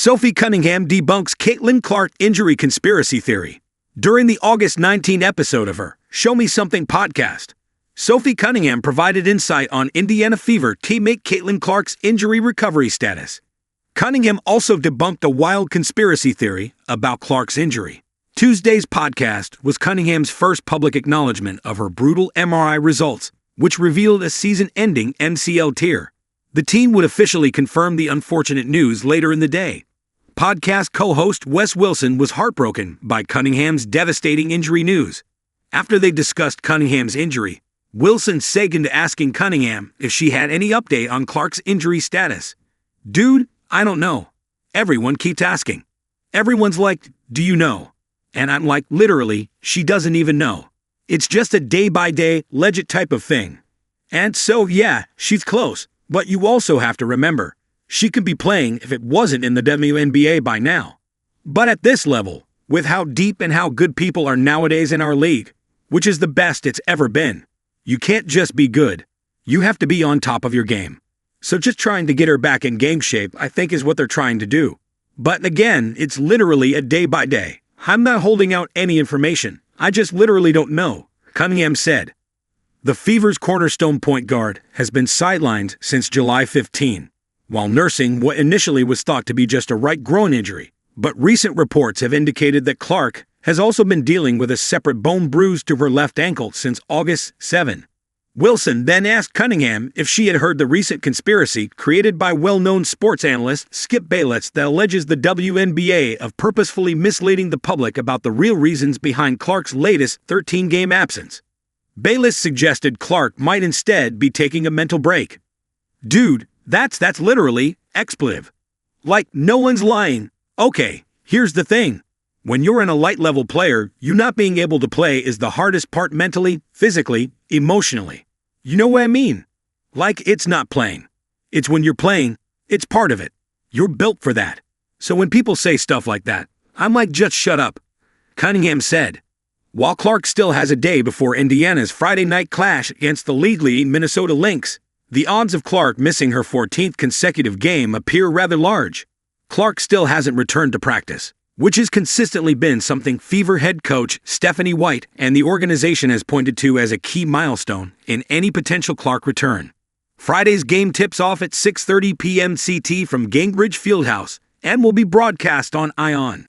Sophie Cunningham debunks Caitlin Clark injury conspiracy theory. During the August 19 episode of her Show Me Something podcast, Sophie Cunningham provided insight on Indiana Fever teammate Caitlin Clark's injury recovery status. Cunningham also debunked a wild conspiracy theory about Clark's injury. Tuesday's podcast was Cunningham's first public acknowledgement of her brutal MRI results, which revealed a season-ending MCL tear. The team would officially confirm the unfortunate news later in the day. Podcast co-host Wes Wilson was heartbroken by Cunningham's devastating injury news. After they discussed Cunningham's injury, Wilson segged into asking Cunningham if she had any update on Clark's injury status. "Dude, I don't know. Everyone keeps asking. Everyone's like, do you know?" And I'm like, literally, she doesn't even know. It's just a day-by-day, legit type of thing. And so, yeah, she's close. But you also have to remember, she could be playing if it wasn't in the WNBA by now. But at this level, with how deep and how good people are nowadays in our league, which is the best it's ever been, you can't just be good. You have to be on top of your game. So just trying to get her back in game shape, I think, is what they're trying to do. But again, it's literally a day by day. I'm not holding out any information. I just literally don't know, Cunningham said. The Fever's cornerstone point guard has been sidelined since July 15, while nursing what initially was thought to be just a right groin injury. But recent reports have indicated that Clark has also been dealing with a separate bone bruise to her left ankle since August 7. Wilson then asked Cunningham if she had heard the recent conspiracy created by well-known sports analyst Skip Bayless that alleges the WNBA of purposefully misleading the public about the real reasons behind Clark's latest 13-game absence. Bayless suggested Clark might instead be taking a mental break. Dude, that's literally expletive. Like, no one's lying. Okay, here's the thing. When you're in a light-level player, you not being able to play is the hardest part mentally, physically, emotionally. You know what I mean? Like, it's not playing. It's when you're playing, it's part of it. You're built for that. So when people say stuff like that, I'm like, just shut up, Cunningham said. While Clark still has a day before Indiana's Friday night clash against the league-leading Minnesota Lynx, the odds of Clark missing her 14th consecutive game appear rather large. Clark still hasn't returned to practice, which has consistently been something Fever head coach Stephanie White and the organization has pointed to as a key milestone in any potential Clark return. Friday's game tips off at 6:30 p.m. CT from Gainbridge Fieldhouse and will be broadcast on ION.